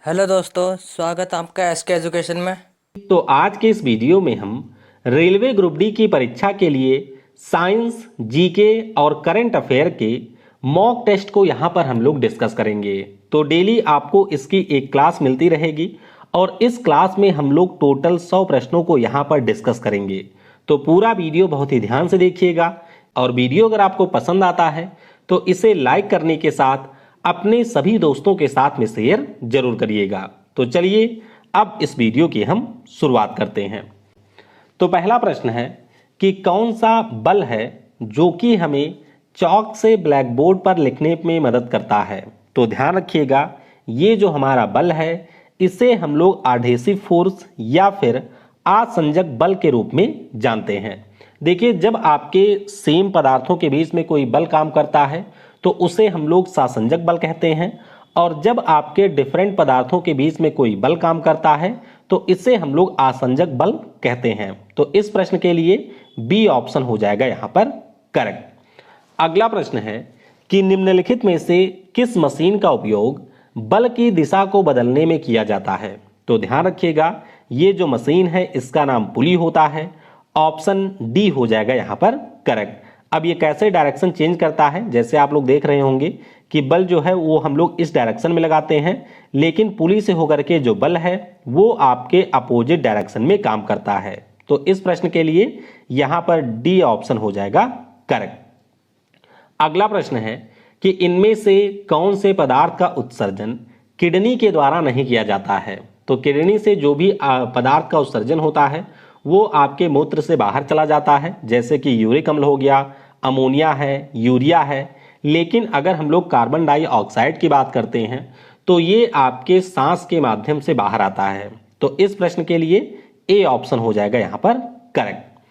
Hello दोस्तों, स्वागत है आपका एसके एजुकेशन में। तो आज के इस वीडियो में हम रेलवे ग्रुप डी की परीक्षा के लिए साइंस, जीके और करंट अफेयर के मॉक टेस्ट को यहाँ पर हम लोग डिस्कस करेंगे। तो डेली आपको इसकी एक क्लास मिलती रहेगी और इस क्लास में हम लोग टोटल 100 प्रश्नों को यहाँ पर डिस्कस करेंगे। तो पूरा वीडियो बहुत ही ध्यान से देखिएगा और वीडियो अगर आपको पसंद आता है तो इसे लाइक करने के साथ अपने सभी दोस्तों के साथ में शेयर जरूर करिएगा। तो चलिए अब इस वीडियो की हम शुरुआत करते हैं। तो पहला प्रश्न है कि कौन सा बल है जो कि हमें चौक से ब्लैक बोर्ड पर लिखने में मदद करता है। तो ध्यान रखिएगा, ये जो हमारा बल है इसे हम लोग एडहेसिव फोर्स या फिर आसंजक बल के रूप में जानते हैं। देखिए, जब आपके सेम पदार्थों के बीच में कोई बल काम करता है तो उसे हम लोग सासंजक बल कहते हैं, और जब आपके डिफरेंट पदार्थों के बीच में कोई बल काम करता है तो इसे हम लोग आसंजक बल कहते हैं। तो इस प्रश्न के लिए बी ऑप्शन हो जाएगा यहां पर करेक्ट। अगला प्रश्न है कि निम्नलिखित में से किस मशीन का उपयोग बल की दिशा को बदलने में किया जाता है। तो ध्यान रखिएगा, ये जो मशीन है इसका नाम पुली होता है। ऑप्शन डी हो जाएगा यहां पर करेक्ट। अब ये कैसे डायरेक्शन चेंज करता है, जैसे आप लोग देख रहे होंगे कि बल जो है वो हम लोग इस डायरेक्शन में लगाते हैं, लेकिन पुली से होकर के जो बल है वो आपके अपोजिट डायरेक्शन में काम करता है। तो इस प्रश्न के लिए यहां पर डी ऑप्शन हो जाएगा करेक्ट। अगला प्रश्न है कि इनमें से कौन से पदार्थ का उत्सर्जन किडनी के द्वारा नहीं किया जाता है। तो किडनी से जो भी पदार्थ का उत्सर्जन होता है वो आपके मूत्र से बाहर चला जाता है, जैसे कि यूरिक अम्ल हो गया, अमोनिया है, यूरिया है। लेकिन अगर हम लोग कार्बन डाइऑक्साइड की बात करते हैं तो ये आपके सांस के माध्यम से बाहर आता है। तो इस प्रश्न के लिए ए ऑप्शन हो जाएगा यहां पर करेक्ट।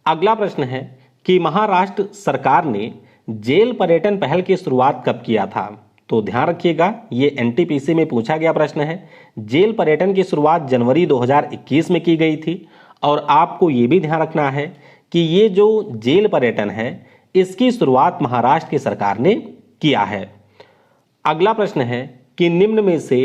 अगला प्रश्न है कि महाराष्ट्र सरकार ने जेल पर्यटन पहल की शुरुआत कब किया था। तो ध्यान रखिएगा, ये एनटीपीसी में पूछा गया प्रश्न है। जेल पर्यटन की शुरुआत जनवरी 2021 में की गई थी, और आपको ये भी ध्यान रखना है कि ये जो जेल पर्यटन है इसकी शुरुआत महाराष्ट्र की सरकार ने किया है। अगला प्रश्न है कि निम्न में से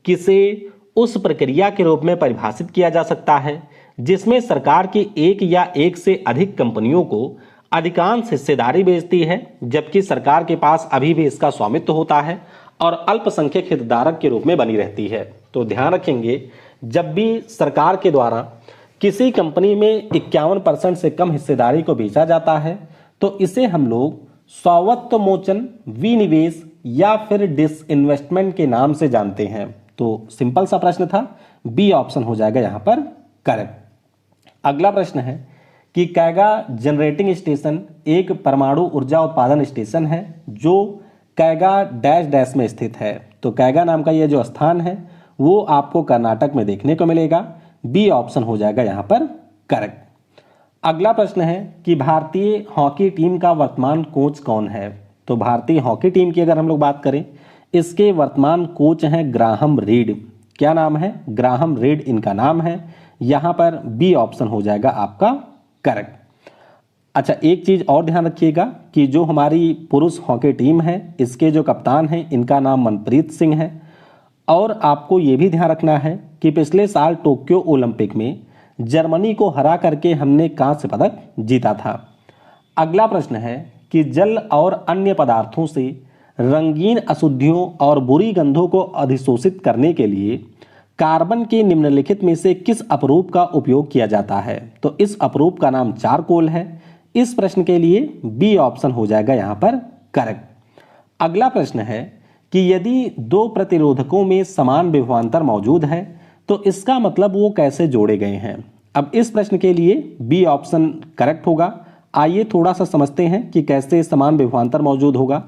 किसे उस प्रक्रिया के रूप में परिभाषित किया जा सकता है जिसमें सरकार की एक या एक से अधिक कंपनियों को अधिकांश हिस्सेदारी बेचती है, जबकि सरकार के पास अभी भी इसका स्वामित्व होता है और अल्पसंख्यक हितधारक के रूप में बनी रहती है। तो ध्यान रखेंगे, जब भी सरकार के द्वारा किसी कंपनी में 51% से कम हिस्सेदारी को बेचा जाता है तो इसे हम लोग स्वामित्व मोचन, विनिवेश या फिर डिसइन्वेस्टमेंट के नाम से जानते हैं। तो सिंपल सा प्रश्न था, बी ऑप्शन हो जाएगा यहां पर करेक्ट। अगला प्रश्न है कि कैगा जनरेटिंग स्टेशन एक परमाणु ऊर्जा उत्पादन स्टेशन है जो कैगा डैश डैश में स्थित है। तो कैगा नाम का यह जो स्थान है वो आपको कर्नाटक में देखने को मिलेगा। बी ऑप्शन हो जाएगा यहां पर करेक्ट। अगला प्रश्न है कि भारतीय हॉकी टीम का वर्तमान कोच कौन है। तो भारतीय हॉकी टीम की अगर हम लोग बात करें, इसके वर्तमान कोच हैं ग्राहम रीड। क्या नाम है? ग्राहम रीड इनका नाम है। यहां पर बी ऑप्शन हो जाएगा आपका करेक्ट। अच्छा, एक चीज और ध्यान रखिएगा कि जो हमारी पुरुष हॉकी टीम है इसके जो कप्तान हैं इनका नाम मनप्रीत सिंह है। और आपको ये भी ध्यान रखना है कि पिछले साल टोक्यो ओलंपिक में जर्मनी को हरा करके हमने कांस्य पदक जीता था। अगला प्रश्न है कि जल और अन्य पदार्थों से रंगीन अशुद्धियों और बुरी गंधों को अधिशोषित करने के लिए कार्बन के निम्नलिखित में से किस अपरूप का उपयोग किया जाता है। तो इस अपरूप का नाम चारकोल है। इस प्रश्न के लिए बी ऑप्शन हो जाएगा यहां पर करेक्ट। अगला प्रश्न है कि यदि दो प्रतिरोधकों में समान विभवांतर मौजूद है तो इसका मतलब वो कैसे जोड़े गए हैं। अब इस प्रश्न के लिए बी ऑप्शन करेक्ट होगा। आइए थोड़ा सा समझते हैं कि कैसे समान विभवांतर मौजूद होगा।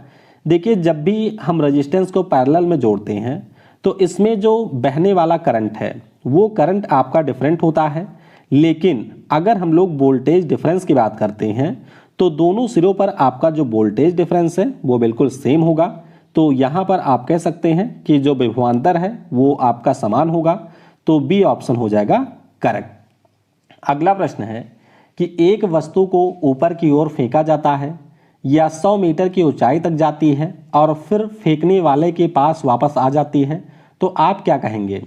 देखिए, जब भी हम रेजिस्टेंस को पैरेलल में जोड़ते हैं तो इसमें जो बहने वाला करंट है वो करंट आपका डिफरेंट होता है, लेकिन अगर हम लोग वोल्टेज डिफरेंस की बात करते हैं तो दोनों सिरों पर आपका जो वोल्टेज डिफरेंस है वो बिल्कुल सेम होगा। तो यहां पर आप कह सकते हैं कि जो विभवांतर है वो आपका समान होगा। तो बी ऑप्शन हो जाएगा करेक्ट। अगला प्रश्न है कि एक वस्तु को ऊपर की ओर फेंका जाता है या 100 मीटर की ऊंचाई तक जाती है और फिर फेंकने वाले के पास वापस आ जाती है तो आप क्या कहेंगे?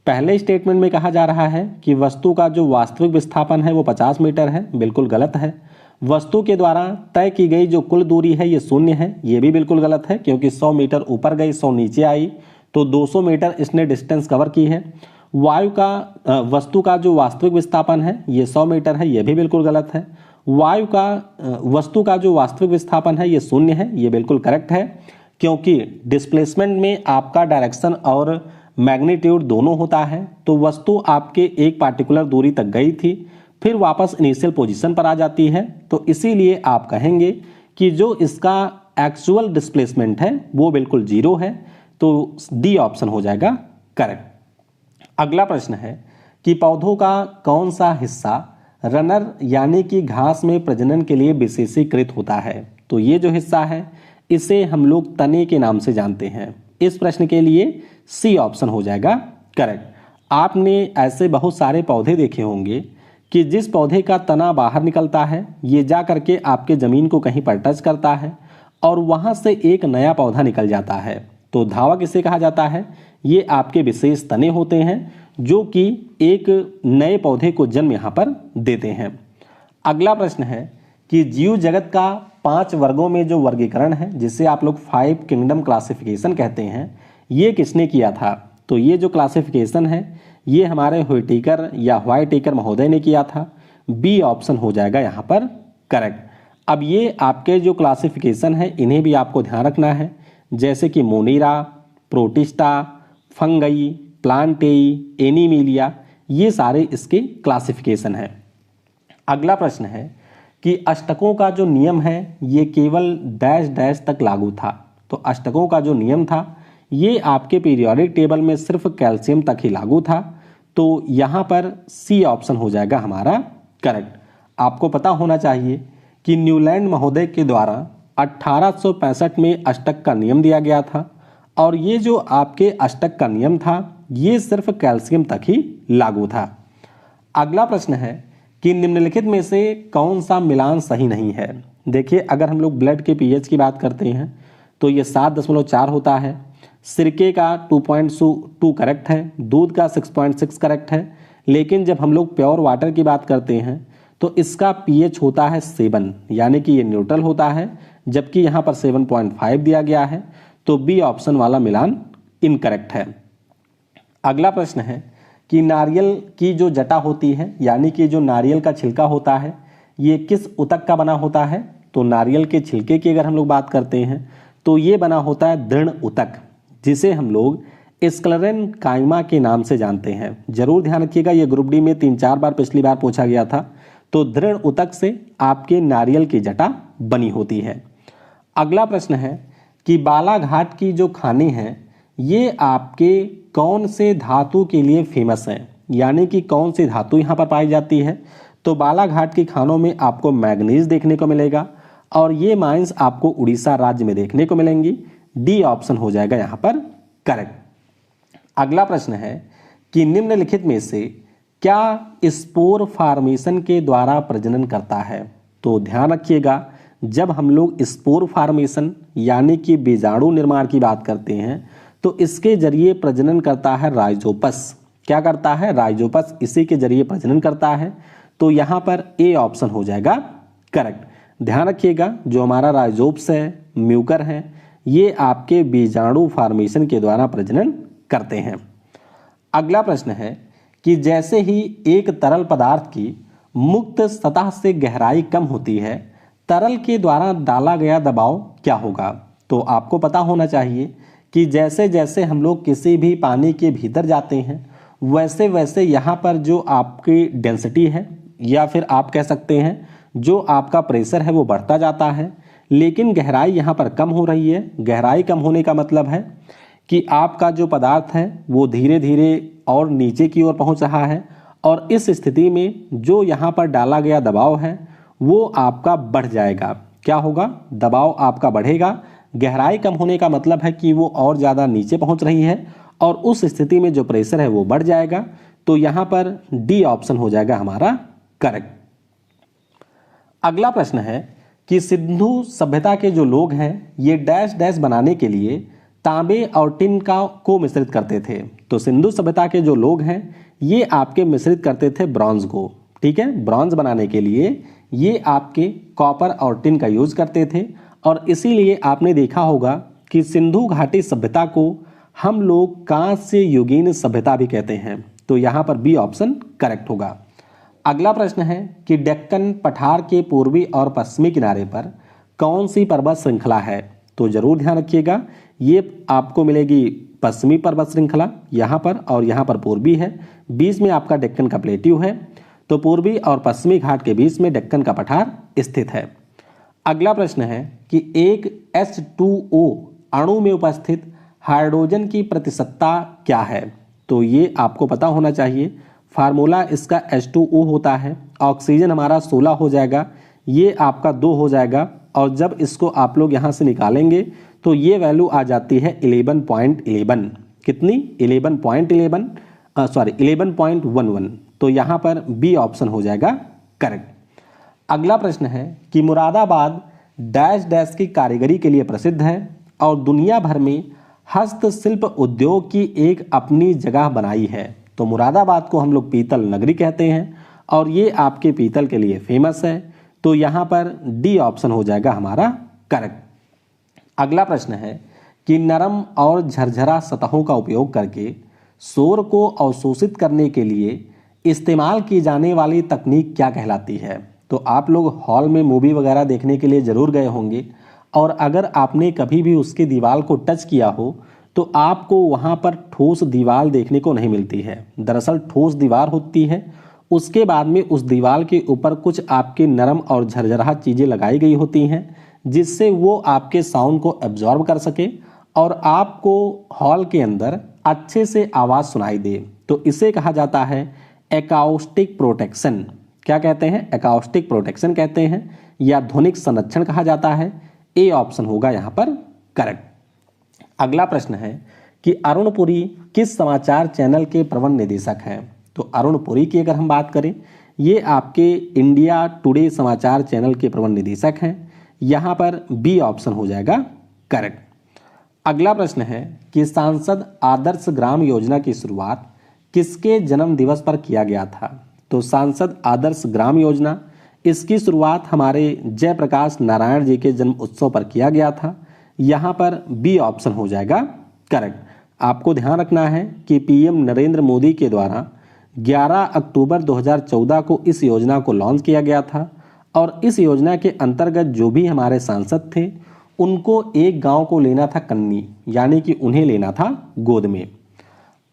पहले स्टेटमेंट में कहा जा रहा है कि वस्तु का जो वास्तविक विस्थापन है वो 50 मीटर है, बिल्कुल गलत है। वस्तु के द्वारा तय की गई जो कुल दूरी है ये 0 है, ये भी बिल्कुल गलत है, क्योंकि 100 मीटर ऊपर गई 100 नीचे आई तो 200 मीटर इसने डिस्टेंस कवर की है। वस्तु का जो वास्तविक विस्थापन है ये 100 मीटर है, ये भी बिल्कुल गलत है। वस्तु का जो वास्तविक विस्थापन है ये 0 है, ये बिल्कुल करेक्ट है, क्योंकि डिस्प्लेसमेंट में आपका डायरेक्शन और मैग्नीट्यूड दोनों होता है। तो वस्तु आपके एक पार्टिकुलर दूरी तक गई थी, फिर वापस इनिशियल पोजीशन पर आ जाती है, तो इसीलिए आप कहेंगे कि जो इसका एक्चुअल डिस्प्लेसमेंट है वो बिल्कुल 0 है। तो डी ऑप्शन हो जाएगा करेक्ट। अगला प्रश्न है कि पौधों का कौन सा हिस्सा रनर यानी कि घास में प्रजनन के लिए विशेषीकृत होता है? तो ये जो हिस्सा है इसे हम लोग तने के नाम से जानते हैं। इस प्रश्न के लिए सी ऑप्शन हो जाएगा करेक्ट। आपने ऐसे बहुत सारे पौधे देखे होंगे कि जिस पौधे का तना बाहर निकलता है ये जा करके आपके ज़मीन को कहीं पर टच करता है और वहाँ से एक नया पौधा निकल जाता है। तो धावक इसे कहा जाता है। ये आपके विशेष तने होते हैं जो कि एक नए पौधे को जन्म यहाँ पर देते हैं। अगला प्रश्न है कि जीव जगत का 5 वर्गों में जो वर्गीकरण है जिसे आप लोग 5 किंगडम क्लासिफिकेशन कहते हैं, ये किसने किया था? तो ये जो क्लासिफिकेशन है ये हमारे व्हिटेकर या व्हाइटेकर महोदय ने किया था। बी ऑप्शन हो जाएगा यहाँ पर करेक्ट। अब ये आपके जो क्लासिफिकेशन है इन्हें भी आपको ध्यान रखना है, जैसे कि मोनेरा, प्रोटिस्टा, फंगई, प्लांटेई, एनीमिलिया, ये सारे इसके क्लासिफिकेशन है। अगला प्रश्न है कि अष्टकों का जो नियम है ये केवल डैश डैश तक लागू था। तो अष्टकों का जो नियम था ये आपके पीरियोडिक टेबल में सिर्फ कैल्शियम तक ही लागू था। तो यहाँ पर सी ऑप्शन हो जाएगा हमारा करेक्ट। आपको पता होना चाहिए कि न्यूलैंड महोदय के द्वारा 1865 में अष्टक का नियम दिया गया था और ये जो आपके अष्टक का नियम था ये सिर्फ कैल्शियम तक ही लागू था। अगला प्रश्न है कि निम्नलिखित में से कौन सा मिलान सही नहीं है? देखिए, अगर हम लोग ब्लड के पीएच की बात करते हैं तो ये 7.4 होता है, सिरके का 2.2 करेक्ट है, दूध का 6.6 करेक्ट है, लेकिन जब हम लोग प्योर वाटर की बात करते हैं तो इसका पीएच होता है 7, यानी कि ये न्यूट्रल होता है, जबकि यहाँ पर 7.5 दिया गया है। तो बी ऑप्शन वाला मिलान इनकरेक्ट है। अगला प्रश्न है कि नारियल की जो जटा होती है यानी कि जो नारियल का छिलका होता है ये किस ऊतक का बना होता है? तो नारियल के छिलके की अगर हम लोग बात करते हैं तो ये बना होता है दृढ़ ऊतक, जिसे हम लोग स्क्लेरेन काइमा के नाम से जानते हैं। जरूर ध्यान रखिएगा, ये ग्रुप डी में 3-4 बार पिछली बार पूछा गया था। तो दृढ़ ऊतक से आपके नारियल की जटा बनी होती है। अगला प्रश्न है कि बालाघाट की जो खाने हैं ये आपके कौन से धातु के लिए फेमस हैं, यानी कि कौन सी धातु यहाँ पर पाई जाती है? तो बालाघाट के खानों में आपको मैग्नीज देखने को मिलेगा और ये माइंस आपको उड़ीसा राज्य में देखने को मिलेंगी। डी ऑप्शन हो जाएगा यहाँ पर करेक्ट। अगला प्रश्न है कि निम्नलिखित में से क्या स्पोर फार्मेशन के द्वारा प्रजनन करता है? तो ध्यान रखिएगा, जब हम लोग स्पोर फार्मेशन यानी कि बीजाणु निर्माण की बात करते हैं तो इसके जरिए प्रजनन करता है राइजोपस। क्या करता है? राइजोपस इसी के जरिए प्रजनन करता है। तो यहाँ पर ए ऑप्शन हो जाएगा करेक्ट। ध्यान रखिएगा, जो हमारा राइजोप्स है, म्यूकर है, ये आपके बीजाणु फार्मेशन के द्वारा प्रजनन करते हैं। अगला प्रश्न है कि जैसे ही एक तरल पदार्थ की मुक्त सतह से गहराई कम होती है, तरल के द्वारा डाला गया दबाव क्या होगा? तो आपको पता होना चाहिए कि जैसे जैसे हम लोग किसी भी पानी के भीतर जाते हैं वैसे वैसे यहाँ पर जो आपकी डेंसिटी है या फिर आप कह सकते हैं जो आपका प्रेशर है वो बढ़ता जाता है, लेकिन गहराई यहाँ पर कम हो रही है। गहराई कम होने का मतलब है कि आपका जो पदार्थ है वो धीरे धीरे और नीचे की ओर पहुँच रहा है और इस स्थिति में जो यहाँ पर डाला गया दबाव है वो आपका बढ़ जाएगा। क्या होगा? दबाव आपका बढ़ेगा। गहराई कम होने का मतलब है कि वो और ज़्यादा नीचे पहुंच रही है और उस स्थिति में जो प्रेशर है वो बढ़ जाएगा। तो यहाँ पर डी ऑप्शन हो जाएगा हमारा करेक्ट। अगला प्रश्न है कि सिंधु सभ्यता के जो लोग हैं ये डैश डैश बनाने के लिए तांबे और टिन को मिश्रित करते थे। तो सिंधु सभ्यता के जो लोग हैं ये आपके मिश्रित करते थे ब्रॉन्ज को। ठीक है, ब्रॉन्ज बनाने के लिए ये आपके कॉपर और टिन का यूज करते थे और इसीलिए आपने देखा होगा कि सिंधु घाटी सभ्यता को हम लोग कांस्य युगीन सभ्यता भी कहते हैं। तो यहाँ पर बी ऑप्शन करेक्ट होगा। अगला प्रश्न है कि डेक्कन पठार के पूर्वी और पश्चिमी किनारे पर कौन सी पर्वत श्रृंखला है। तो जरूर ध्यान रखिएगा, ये आपको मिलेगी पश्चिमी पर्वत श्रृंखला यहाँ पर, और यहाँ पर पूर्वी है। बीच में आपका डेक्कन का प्लेट्यू है। तो पूर्वी और पश्चिमी घाट के बीच में डेक्कन का पठार स्थित है। अगला प्रश्न है कि एक H2O अणु में उपस्थित हाइड्रोजन की प्रतिशतता क्या है। तो ये आपको पता होना चाहिए। फार्मूला इसका H2O होता है। ऑक्सीजन हमारा 16 हो जाएगा, ये आपका 2 हो जाएगा, और जब इसको आप लोग यहाँ से निकालेंगे तो ये वैल्यू आ जाती है 11.11। कितनी? 11.11 तो यहाँ पर बी ऑप्शन हो जाएगा करेक्ट। अगला प्रश्न है कि मुरादाबाद डैश डैश की कारीगरी के लिए प्रसिद्ध है और दुनिया भर में हस्तशिल्प उद्योग की एक अपनी जगह बनाई है। तो मुरादाबाद को हम लोग पीतल नगरी कहते हैं और ये आपके पीतल के लिए फेमस है। तो यहाँ पर डी ऑप्शन हो जाएगा हमारा करेक्ट। अगला प्रश्न है कि नरम और झरझरा सतहों का उपयोग करके शोर को अवशोषित करने के लिए इस्तेमाल की जाने वाली तकनीक क्या कहलाती है। तो आप लोग हॉल में मूवी वगैरह देखने के लिए ज़रूर गए होंगे और अगर आपने कभी भी उसकी दीवार को टच किया हो तो आपको वहाँ पर ठोस दीवार देखने को नहीं मिलती है। दरअसल ठोस दीवार होती है, उसके बाद में उस दीवार के ऊपर कुछ आपके नरम और झरझरा चीज़ें लगाई गई होती हैं जिससे वो आपके साउंड को एब्जॉर्ब कर सके और आपको हॉल के अंदर अच्छे से आवाज़ सुनाई दे। तो इसे कहा जाता है एकॉस्टिक प्रोटेक्शन। क्या कहते हैं? एकॉस्टिक प्रोटेक्शन कहते हैं या ध्वनिक संरक्षण कहा जाता है। ए ऑप्शन होगा यहाँ पर करेक्ट। अगला प्रश्न है कि अरुण पुरी किस समाचार चैनल के प्रबंध निदेशक हैं। तो अरुण पुरी की अगर हम बात करें, ये आपके इंडिया टुडे समाचार चैनल के प्रबंध निदेशक हैं। यहाँ पर बी ऑप्शन हो जाएगा करेक्ट। अगला प्रश्न है कि सांसद आदर्श ग्राम योजना की शुरुआत किसके जन्म दिवस पर किया गया था। तो सांसद आदर्श ग्राम योजना, इसकी शुरुआत हमारे जयप्रकाश नारायण जी के जन्म उत्सव पर किया गया था। यहाँ पर बी ऑप्शन हो जाएगा करेक्ट। आपको ध्यान रखना है कि पीएम नरेंद्र मोदी के द्वारा 11 अक्टूबर 2014 को इस योजना को लॉन्च किया गया था और इस योजना के अंतर्गत जो भी हमारे सांसद थे उनको एक गांव को लेना था कन्नी, यानी कि उन्हें लेना था गोद में।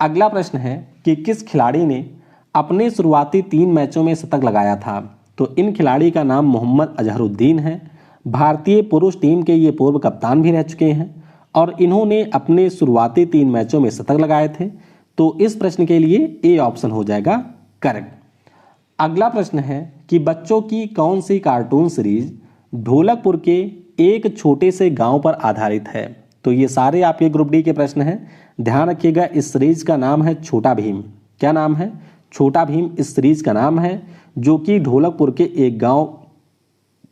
अगला प्रश्न है कि किस खिलाड़ी ने अपने शुरुआती 3 मैचों में शतक लगाया था। तो इन खिलाड़ी का नाम मोहम्मद अजहरुद्दीन है। भारतीय पुरुष टीम के ये पूर्व कप्तान भी रह चुके हैं और इन्होंने अपने शुरुआती 3 मैचों में शतक लगाए थे। तो इस प्रश्न के लिए ए ऑप्शन हो जाएगा करेक्ट। अगला प्रश्न है कि बच्चों की कौन सी कार्टून सीरीज ढोलकपुर के एक छोटे से गांव पर आधारित है। तो ये सारे आपके ग्रुप डी के प्रश्न हैं। ध्यान रखिएगा, इस सीरीज का नाम है छोटा भीम। क्या नाम है? छोटा भीम इस सीरीज का नाम है जो कि ढोलकपुर के एक गांव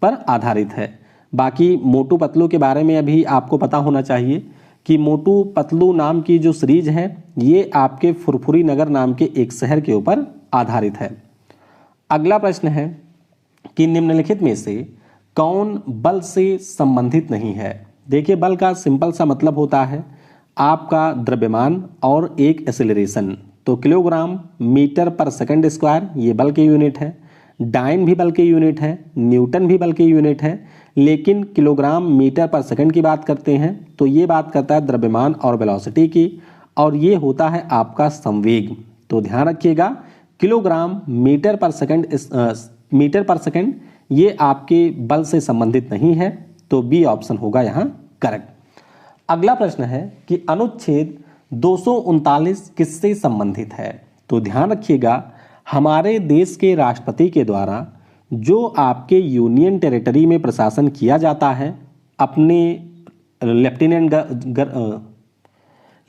पर आधारित है। बाकी मोटू पतलू के बारे में अभी आपको पता होना चाहिए कि मोटू पतलू नाम की जो सीरीज है ये आपके फुरफुरी नगर नाम के एक शहर के ऊपर आधारित है। अगला प्रश्न है कि निम्नलिखित में से कौन बल से संबंधित नहीं है। देखिए, बल का सिंपल सा मतलब होता है आपका द्रव्यमान और एक एक्सेलरेशन। तो किलोग्राम मीटर पर सेकंड स्क्वायर ये बल के यूनिट है, डाइन भी बल के यूनिट है, न्यूटन भी बल के यूनिट है, लेकिन किलोग्राम मीटर पर सेकंड की बात करते हैं तो ये बात करता है द्रव्यमान और वेलोसिटी की, और ये होता है आपका संवेग। तो ध्यान रखिएगा, किलोग्राम मीटर पर सेकंड ये आपके बल से संबंधित नहीं है। तो बी ऑप्शन होगा यहाँ करेक्ट। अगला प्रश्न है कि अनुच्छेद 239 किससे संबंधित है। तो ध्यान रखिएगा, हमारे देश के राष्ट्रपति के द्वारा जो आपके यूनियन टेरिटरी में प्रशासन किया जाता है अपने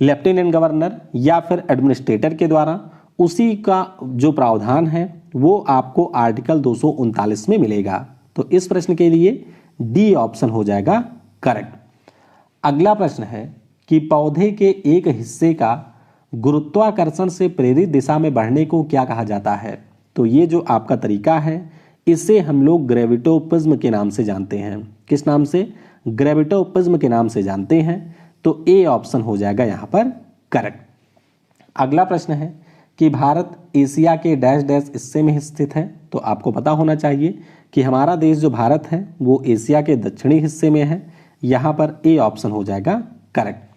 लेफ्टिनेंट गवर्नर या फिर एडमिनिस्ट्रेटर के द्वारा, उसी का जो प्रावधान है वो आपको आर्टिकल 239 में मिलेगा। तो इस प्रश्न के लिए डी ऑप्शन हो जाएगा करेक्ट। अगला प्रश्न है कि पौधे के एक हिस्से का गुरुत्वाकर्षण से प्रेरित दिशा में बढ़ने को क्या कहा जाता है? तो ये जो आपका तरीका है इसे हम लोग ग्रेविटोप्रिज्म के नाम से जानते हैं। किस नाम से? ग्रेविटोप्रिज्म के नाम से जानते हैं। तो ए ऑप्शन हो जाएगा यहाँ पर करेक्ट। अगला प्रश्न है कि भारत एशिया के डैश डैश हिस्से में स्थित है। तो आपको पता होना चाहिए कि हमारा देश जो भारत है वो एशिया के दक्षिणी हिस्से में है। यहाँ पर ए ऑप्शन हो जाएगा करेक्ट।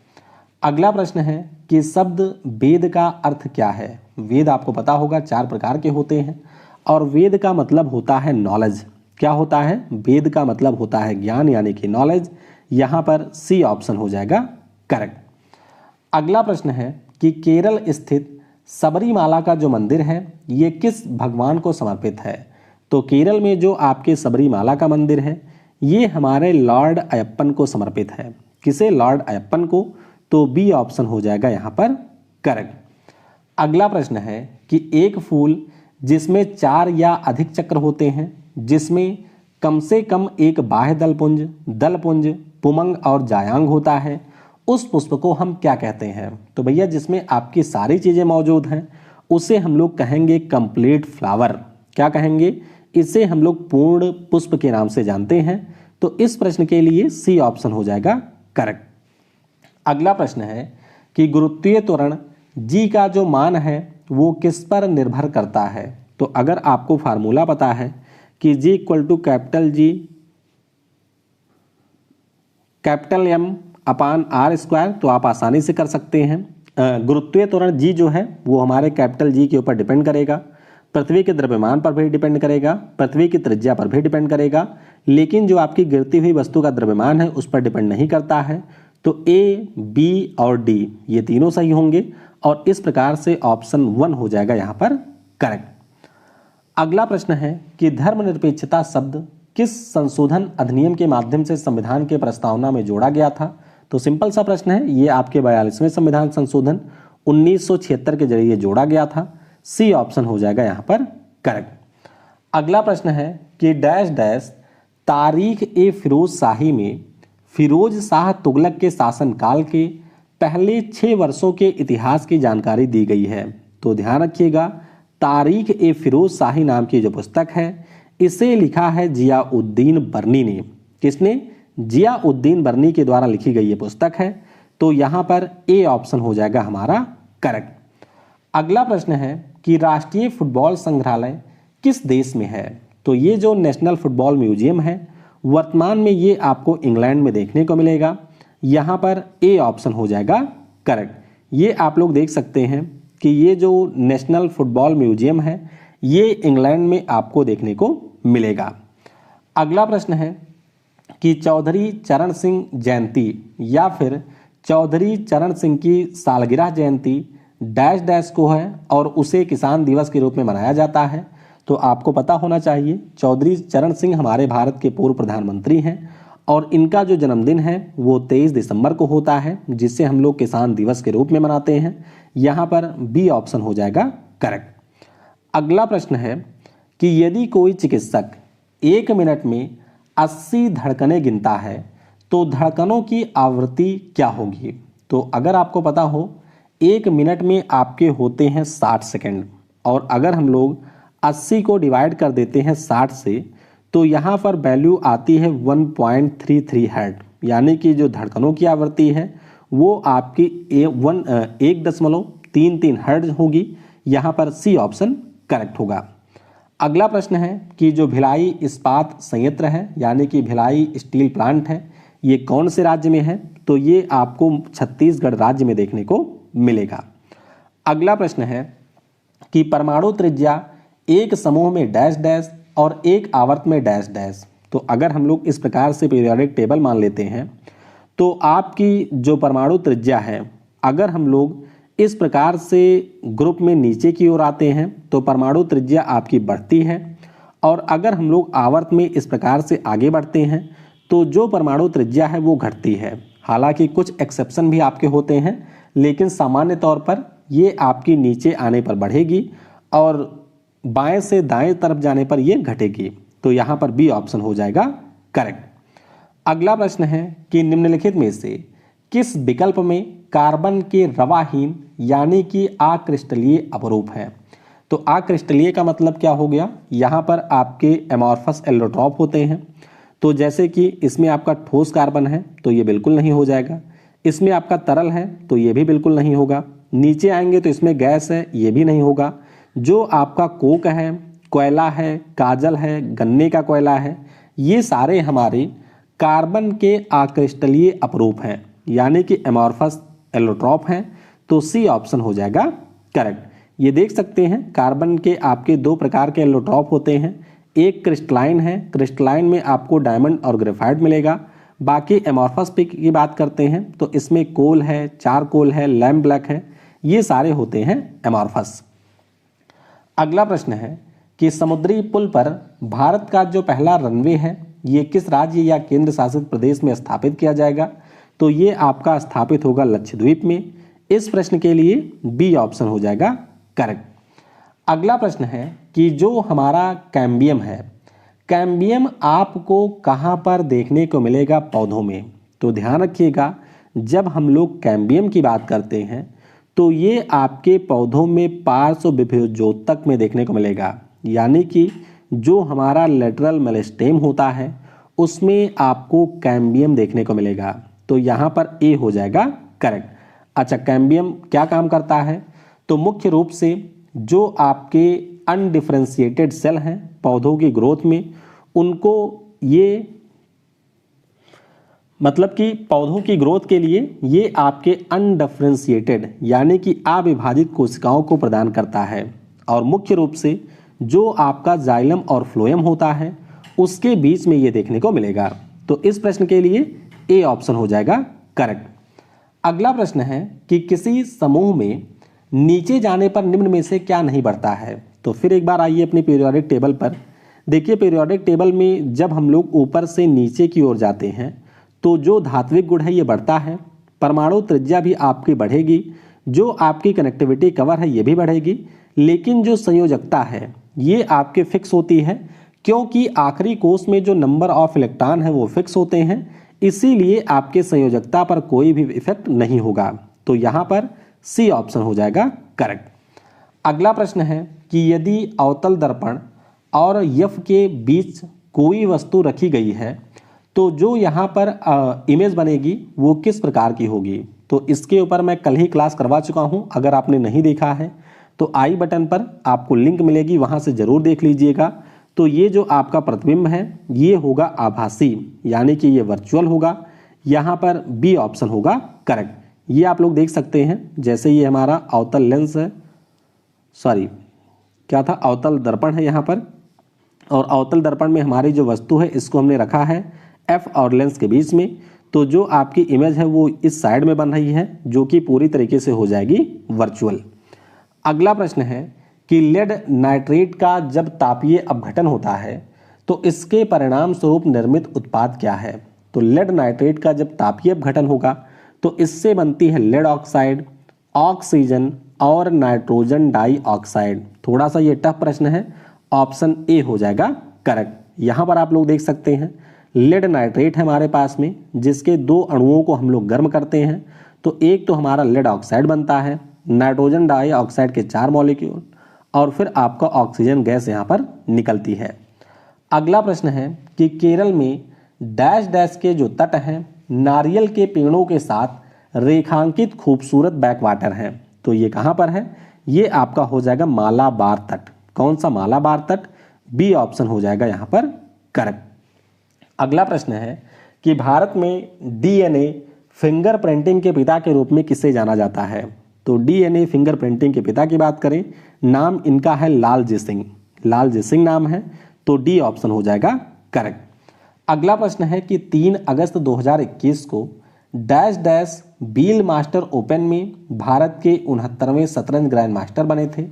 अगला प्रश्न है कि शब्द वेद का अर्थ क्या है? वेद आपको पता होगा 4 प्रकार के होते हैं और वेद का मतलब होता है नॉलेज। क्या होता है? वेद का मतलब होता है ज्ञान यानी कि नॉलेज। यहाँ पर सी ऑप्शन हो जाएगा करेक्ट। अगला प्रश्न है कि केरल स्थित सबरीमाला का जो मंदिर है ये किस भगवान को समर्पित है? तो केरल में जो आपके सबरीमाला का मंदिर है ये हमारे लॉर्ड अयप्पन को समर्पित है। किसे? लॉर्ड अयप्पन को। तो बी ऑप्शन हो जाएगा यहाँ पर करेक्ट। अगला प्रश्न है कि एक फूल जिसमें 4 या अधिक चक्र होते हैं, जिसमें कम से कम एक बाह्य दलपुंज, पुमंग और जायांग होता है, उस पुष्प को हम क्या कहते हैं? तो भैया जिसमें आपकी सारी चीजें मौजूद हैं उसे हम लोग कहेंगे कंप्लीट फ्लावर। क्या कहेंगे? इसे हम लोग पूर्ण पुष्प के नाम से जानते हैं। तो इस प्रश्न के लिए सी ऑप्शन हो जाएगा करेक्ट। अगला प्रश्न है कि गुरुत्वीय त्वरण जी का जो मान है वो किस पर निर्भर करता है? तो अगर आपको फार्मूला पता है कि G equal to capital G capital M upon R square, तो आप आसानी से कर सकते हैं। गुरुत्वीय त्वरण जी जो है वो हमारे कैपिटल जी के ऊपर डिपेंड करेगा, पृथ्वी के द्रव्यमान पर भी डिपेंड करेगा, पृथ्वी की त्रिज्या पर भी डिपेंड करेगा, लेकिन जो आपकी गिरती हुई वस्तु का द्रव्यमान है उस पर डिपेंड नहीं करता है। तो ए, बी और डी ये तीनों सही होंगे और इस प्रकार से ऑप्शन 1 हो जाएगा यहाँ पर करेक्ट। अगला प्रश्न है कि धर्मनिरपेक्षता शब्द किस संशोधन अधिनियम के माध्यम से संविधान के प्रस्तावना में जोड़ा गया था? तो सिंपल सा प्रश्न है, ये आपके 42वें संविधान संशोधन 1976 के जरिए जोड़ा गया था। सी ऑप्शन हो जाएगा यहाँ पर करेक्ट। अगला प्रश्न है कि डैश डैश तारीख ए फिरोज शाही में फिरोज शाह तुगलक के शासनकाल के पहले 6 वर्षों के इतिहास की जानकारी दी गई है। तो ध्यान रखिएगा, तारीख ए फिरोज शाही नाम की जो पुस्तक है इसे लिखा है जियाउद्दीन बर्नी ने। किसने? जियाउद्दीन बर्नी के द्वारा लिखी गई ये पुस्तक है। तो यहाँ पर ए ऑप्शन हो जाएगा हमारा करेक्ट। अगला प्रश्न है कि राष्ट्रीय फुटबॉल संग्रहालय किस देश में है? तो ये जो नेशनल फुटबॉल म्यूजियम है वर्तमान में ये आपको इंग्लैंड में देखने को मिलेगा। यहाँ पर ए ऑप्शन हो जाएगा करेक्ट। ये आप लोग देख सकते हैं कि ये जो नेशनल फुटबॉल म्यूजियम है ये इंग्लैंड में आपको देखने को मिलेगा। अगला प्रश्न है कि चौधरी चरण सिंह जयंती या फिर चौधरी चरण सिंह की सालगिरह जयंती डैश डैश को है और उसे किसान दिवस के रूप में मनाया जाता है। तो आपको पता होना चाहिए चौधरी चरण सिंह हमारे भारत के पूर्व प्रधानमंत्री हैं और इनका जो जन्मदिन है वो 23 दिसंबर को होता है, जिससे हम लोग किसान दिवस के रूप में मनाते हैं। यहाँ पर बी ऑप्शन हो जाएगा करेक्ट। अगला प्रश्न है कि यदि कोई चिकित्सक 1 मिनट में 80 धड़कनें गिनता है तो धड़कनों की आवृत्ति क्या होगी? तो अगर आपको पता हो 1 मिनट में आपके होते हैं 60 सेकंड और अगर हम लोग 80 को डिवाइड कर देते हैं 60 से तो यहाँ पर वैल्यू आती है 1.33 हर्ट्ज, यानी कि जो धड़कनों की आवृत्ति है वो आपकी 1.33 हर्ट्ज होगी। यहाँ पर सी ऑप्शन करेक्ट होगा। अगला प्रश्न है कि जो भिलाई इस्पात संयंत्र है यानी कि भिलाई स्टील प्लांट है ये कौन से राज्य में है? तो ये आपको छत्तीसगढ़ राज्य में देखने को मिलेगा। अगला प्रश्न है कि परमाणु त्रिज्या एक समूह में डैश डैश और एक आवर्त में डैश डैश। तो अगर हम लोग इस प्रकार से पीरियोडिक टेबल मान लेते हैं तो आपकी जो परमाणु त्रिज्या है अगर हम लोग इस प्रकार से ग्रुप में नीचे की ओर आते हैं तो परमाणु त्रिज्या आपकी बढ़ती है और अगर हम लोग आवर्त में इस प्रकार से आगे बढ़ते हैं तो जो परमाणु त्रिज्या है वो घटती है। हालांकि कुछ एक्सेप्शन भी आपके होते हैं लेकिन सामान्य तौर पर ये आपकी नीचे आने पर बढ़ेगी और बाएं से दाएं तरफ जाने पर ये घटेगी। तो यहाँ पर बी ऑप्शन हो जाएगा करेक्ट। अगला प्रश्न है कि निम्नलिखित में से किस विकल्प में कार्बन के रवाहीन यानी कि अक्रिस्टलीय अपरूप है? तो अक्रिस्टलीय का मतलब क्या हो गया? यहाँ पर आपके एमॉर्फस एलोट्रॉप होते हैं। तो जैसे कि इसमें आपका ठोस कार्बन है तो ये बिल्कुल नहीं हो जाएगा, इसमें आपका तरल है तो ये भी बिल्कुल नहीं होगा, नीचे आएंगे तो इसमें गैस है, ये भी नहीं होगा। जो आपका कोक है, कोयला है, काजल है, गन्ने का कोयला है, ये सारे हमारे कार्बन के अक्रिस्टलीय अपरूप हैं यानी कि एमॉर्फस एलोट्रॉप हैं। तो सी ऑप्शन हो जाएगा करेक्ट। ये देख सकते हैं कार्बन के आपके दो प्रकार के एलोट्रॉप होते हैं, एक क्रिस्टलाइन है, क्रिस्टलाइन में आपको डायमंड और ग्रेफाइट मिलेगा। बाकी एमॉर्फस पे की बात करते हैं तो इसमें कोल है, चारकोल है, लैम्प ब्लैक है, ये सारे होते हैं एमॉर्फस। अगला प्रश्न है कि समुद्री पुल पर भारत का जो पहला रनवे है ये किस राज्य या केंद्र शासित प्रदेश में स्थापित किया जाएगा? तो ये आपका स्थापित होगा लक्षद्वीप में। इस प्रश्न के लिए बी ऑप्शन हो जाएगा करेक्ट। अगला प्रश्न है कि जो हमारा कैम्बियम है, कैम्बियम आपको कहाँ पर देखने को मिलेगा पौधों में? तो ध्यान रखिएगा, जब हम लोग कैम्बियम की बात करते हैं तो ये आपके पौधों में पार्श्व विभवजोतक में देखने को मिलेगा, यानी कि जो हमारा लेटरल मेरिस्टेम होता है उसमें आपको कैम्बियम देखने को मिलेगा। तो यहाँ पर ए हो जाएगा करेक्ट। अच्छा, कैम्बियम क्या काम करता है? तो मुख्य रूप से जो आपके अनडिफरेंशिएटेड सेल हैं पौधों की ग्रोथ में, उनको ये मतलब कि पौधों की ग्रोथ के लिए ये आपके अनडिफरेंशिएटेड यानी कि अविभाजित कोशिकाओं को प्रदान करता है। और मुख्य रूप से जो आपका जाइलम और फ्लोएम होता है उसके बीच में ये देखने को मिलेगा। तो इस प्रश्न के लिए ए ऑप्शन हो जाएगा करेक्ट। अगला प्रश्न है कि किसी समूह में नीचे जाने पर निम्न में से क्या नहीं बढ़ता है? तो फिर एक बार आइए अपनी पीरियोडिक टेबल पर। देखिए, पीरियोडिक टेबल में जब हम लोग ऊपर से नीचे की ओर जाते हैं तो जो धात्विक गुण है ये बढ़ता है, परमाणु त्रिज्या भी आपकी बढ़ेगी, जो आपकी कनेक्टिविटी कवर है ये भी बढ़ेगी, लेकिन जो संयोजकता है ये आपके फिक्स होती है, क्योंकि आखिरी कोष में जो नंबर ऑफ इलेक्ट्रॉन है वो फिक्स होते हैं, इसीलिए आपके संयोजकता पर कोई भी इफेक्ट नहीं होगा। तो यहाँ पर सी ऑप्शन हो जाएगा करेक्ट। अगला प्रश्न है कि यदि अवतल दर्पण और यफ के बीच कोई वस्तु रखी गई है तो जो यहाँ पर इमेज बनेगी वो किस प्रकार की होगी? तो इसके ऊपर मैं कल ही क्लास करवा चुका हूँ, अगर आपने नहीं देखा है तो आई बटन पर आपको लिंक मिलेगी, वहाँ से ज़रूर देख लीजिएगा। तो ये जो आपका प्रतिबिंब है ये होगा आभासी यानी कि ये वर्चुअल होगा, यहाँ पर बी ऑप्शन होगा करेक्ट। ये आप लोग देख सकते हैं, जैसे ये हमारा अवतल लेंस है, सॉरी क्या था, अवतल दर्पण है यहाँ पर, और अवतल दर्पण में हमारी जो वस्तु है इसको हमने रखा है एफ और लेंस के बीच में। तो जो आपकी इमेज है वो इस साइड में बन रही है, जो कि पूरी तरीके से हो जाएगी वर्चुअल। अगला प्रश्न है कि लेड नाइट्रेट का जब तापीय अपघटन होता है तो इसके परिणाम स्वरूप निर्मित उत्पाद क्या है? तो लेड नाइट्रेट का जब तापीय अपघटन होगा तो इससे बनती है लेड ऑक्साइड, ऑक्सीजन और नाइट्रोजन डाइऑक्साइड। थोड़ा सा ये टफ प्रश्न है, ऑप्शन ए हो जाएगा करेक्ट। यहाँ पर आप लोग देख सकते हैं लेड नाइट्रेट है हमारे पास में, जिसके दो अणुओं को हम लोग गर्म करते हैं तो एक तो हमारा लेड ऑक्साइड बनता है, नाइट्रोजन डाइऑक्साइड के 4 मॉलिक्यूल, और फिर आपका ऑक्सीजन गैस यहाँ पर निकलती है। अगला प्रश्न है कि केरल में डैश डैश के जो तट हैं नारियल के पेड़ों के साथ रेखांकित खूबसूरत बैकवाटर हैं, तो ये कहाँ पर है? ये आपका हो जाएगा मालाबार तट। कौन सा मालाबार तट? बी ऑप्शन हो जाएगा यहाँ पर करेक्ट। अगला प्रश्न है कि भारत में डीएनए फिंगर प्रिंटिंग के पिता के रूप में किसे जाना जाता है? तो डीएनए फिंगर प्रिंटिंग के पिता की बात करें, नाम इनका है लालजी सिंह, लालजी सिंह नाम है, तो डी ऑप्शन हो जाएगा करेक्ट। अगला प्रश्न है कि 3 अगस्त 2021 को डैश डैश बील मास्टर ओपन में भारत के 69वें शतरंज ग्रैंड मास्टर बने थे,